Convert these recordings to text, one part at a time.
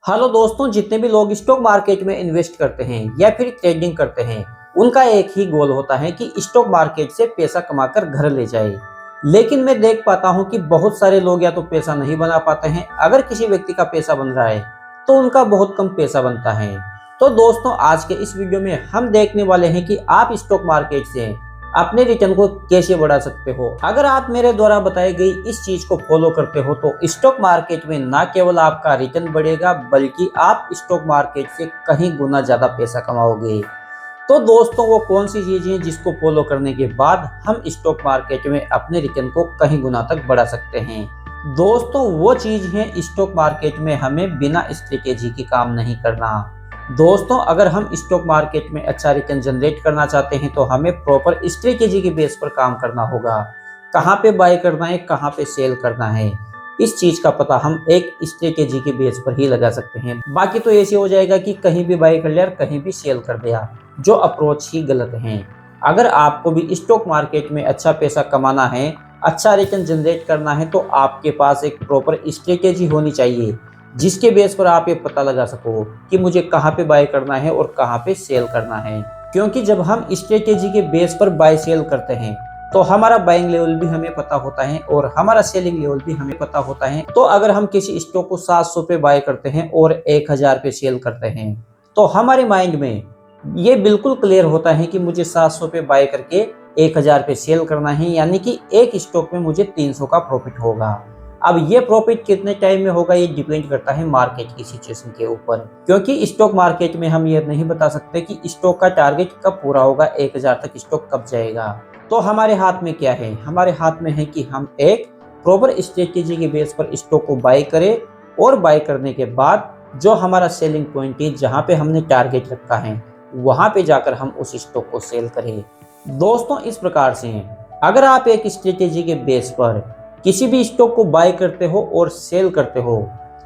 Hello दोस्तों, जितने भी लोग स्टॉक मार्केट में इन्वेस्ट करते हैं या फिर ट्रेडिंग करते हैं, उनका एक ही गोल होता है कि स्टॉक मार्केट से पैसा कमाकर घर ले जाए। लेकिन मैं देख पाता हूं कि बहुत सारे लोग या तो पैसा नहीं बना पाते हैं, अगर किसी व्यक्ति का पैसा बन रहा है तो उनका बहुत कम पैसा बनता है। तो दोस्तों, आज के इस वीडियो में हम देखने वाले हैं कि आप स्टॉक मार्केट से अपने रिटर्न को कैसे बढ़ा सकते हो। अगर आप मेरे द्वारा बताई गई इस चीज को फॉलो करते हो तो स्टॉक मार्केट में ना केवल आपका रिटर्न बढ़ेगा, बल्कि आप स्टॉक मार्केट से कहीं गुना ज्यादा पैसा कमाओगे। तो दोस्तों, वो कौन सी चीज है जिसको फॉलो करने के बाद हम स्टॉक मार्केट में अपने रिटर्न को कहीं गुना तक बढ़ा सकते हैं? दोस्तों, वो चीज है स्टॉक मार्केट में हमें बिना स्ट्रेटेजी के काम नहीं करना। दोस्तों, अगर हम स्टॉक मार्केट में अच्छा रिटर्न जनरेट करना चाहते हैं तो हमें प्रॉपर स्ट्रेटेजी के बेस पर काम करना होगा। कहाँ पे बाय करना है, कहाँ पे सेल करना है, इस चीज का पता हम एक स्ट्रेटेजी के बेस पर ही लगा सकते हैं। बाकी तो ऐसे हो जाएगा कि कहीं भी बाय कर लिया और कहीं भी सेल कर दिया, जो अप्रोच ही गलत है। अगर आपको भी स्टॉक मार्केट में अच्छा पैसा कमाना है, अच्छा रिटर्न जनरेट करना है, तो आपके पास एक प्रॉपर स्ट्रेटेजी होनी चाहिए, जिसके बेस पर आप ये पता लगा सको कि मुझे कहाँ पे बाय करना है और कहाँ पे सेल करना है। क्योंकि जब हम स्ट्रेटेजी के बेस पर बाय सेल करते हैं तो हमारा बाइंग लेवल भी हमें पता होता है और हमारा सेलिंग लेवल भी हमें पता होता है। तो अगर हम किसी स्टॉक को 700 पे बाय करते हैं और 1000 पे सेल करते हैं, तो हमारे माइंड में ये बिल्कुल क्लियर होता है कि मुझे 700 पे बाय करके 1000 पे सेल करना है, यानी कि एक स्टॉक में मुझे 300 का प्रॉफिट होगा। अब ये प्रॉफिट कितने टाइम में होगा, ये डिपेंड करता है मार्केट की सिचुएशन के ऊपर। क्योंकि स्टॉक मार्केट में हम ये नहीं बता सकते कि स्टॉक का टारगेट कब पूरा होगा, 1000 तक स्टॉक कब जाएगा। तो हमारे हाथ में क्या है? हमारे हाथ में है कि हम एक प्रॉपर स्ट्रेटेजी के बेस पर स्टॉक को बाय करें और बाय करने के बाद जो हमारा सेलिंग पॉइंट है, जहाँ पे हमने टारगेट रखा है, वहां पे जाकर हम उस स्टॉक को सेल करें। दोस्तों, इस प्रकार से अगर आप एक स्ट्रेटेजी के बेस पर किसी भी स्टॉक को बाय करते हो और सेल करते हो,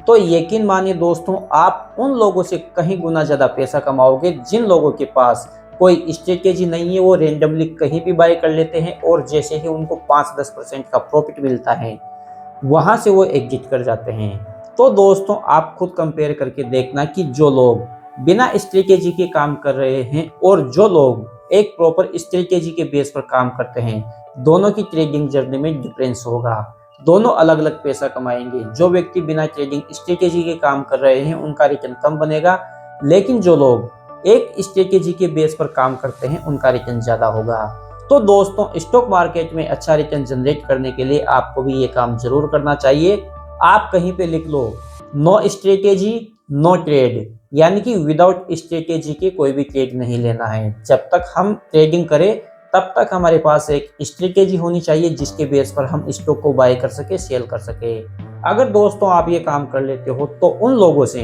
तो यकीन मानिए दोस्तों, आप उन लोगों से कहीं गुना ज्यादा पैसा कमाओगे जिन लोगों के पास कोई स्ट्रेटेजी नहीं है। वो रेंडमली कहीं भी बाय कर लेते हैं और जैसे ही उनको 5-10% का प्रॉफिट मिलता है, वहां से वो एग्जिट कर जाते हैं। तो दोस्तों, आप खुद कंपेयर करके देखना कि जो लोग बिना स्ट्रेटेजी के काम कर रहे हैं और जो लोग एक प्रॉपर स्ट्रेटेजी के बेस पर काम करते हैं, दोनों की ट्रेडिंग जर्नी में डिफरेंस होगा। दोनों अलग अलग पैसा कमाएंगे। जो व्यक्ति बिना ट्रेडिंग स्ट्रेटेजी के काम कर रहे हैं, उनका रिटर्न कम बनेगा, लेकिन जो लोग एक स्ट्रेटेजी के बेस पर काम करते हैं, उनका रिटर्न ज्यादा होगा। तो दोस्तों, स्टॉक मार्केट में अच्छा रिटर्न जनरेट करने के लिए आपको भी ये काम जरूर करना चाहिए। आप कहीं पे लिख लो, नो स्ट्रेटेजी नो ट्रेड, यानी कि विदाउट स्ट्रेटेजी के कोई भी ट्रेड नहीं लेना है। जब तक हम ट्रेडिंग करें तब तक हमारे पास एक स्ट्रेटेजी होनी चाहिए, जिसके बेस पर हम स्टॉक को बाय कर सके, सेल कर सके। अगर दोस्तों आप ये काम कर लेते हो तो उन लोगों से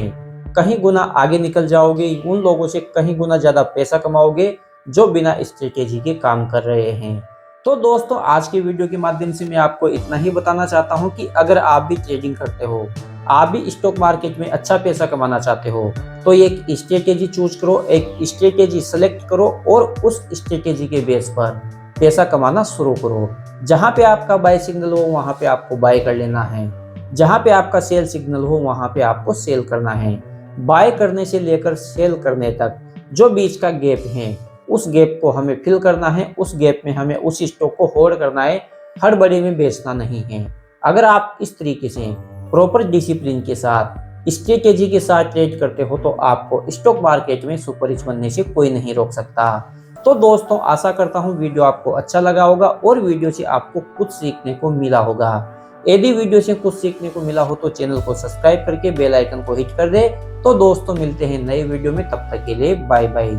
कहीं गुना आगे निकल जाओगे, उन लोगों से कहीं गुना ज्यादा पैसा कमाओगे जो बिना स्ट्रेटेजी के काम कर रहे हैं। तो दोस्तों, आज की वीडियो के माध्यम से मैं आपको इतना ही बताना चाहता हूं कि अगर आप भी ट्रेडिंग करते हो, आप भी स्टॉक मार्केट में अच्छा पैसा कमाना चाहते हो, तो एक स्ट्रेटेजी चूज करो, एक स्ट्रेटेजी सेलेक्ट करो और उस स्ट्रेटेजी के बेस पर पैसा कमाना शुरू करो। जहां पे आपका बाय सिग्नल हो, वहां पे आपको बाय कर लेना है। जहां पे आपका सेल सिग्नल हो, वहां पे आपको सेल करना है। बाय करने से लेकर सेल करने तक जो बीच का गैप है, उस गैप को हमें फिल करना है। उस गैप में हमें उस स्टॉक को होल्ड करना है, हड़बड़ी में बेचना नहीं है। अगर आप इस तरीके से प्रॉपर डिसिप्लिन के साथ, स्ट्रेटेजी के साथ ट्रेड करते हो, तो आपको स्टॉक मार्केट में सुपर रिच बनने से कोई नहीं रोक सकता। तो दोस्तों, आशा करता हूँ वीडियो आपको अच्छा लगा होगा और वीडियो से आपको कुछ सीखने को मिला होगा। यदि वीडियो से कुछ सीखने को मिला हो तो चैनल को सब्सक्राइब करके बेल आइकन को हिट कर दे। तो दोस्तों, मिलते हैं नए वीडियो में, तब तक के लिए बाय बाय।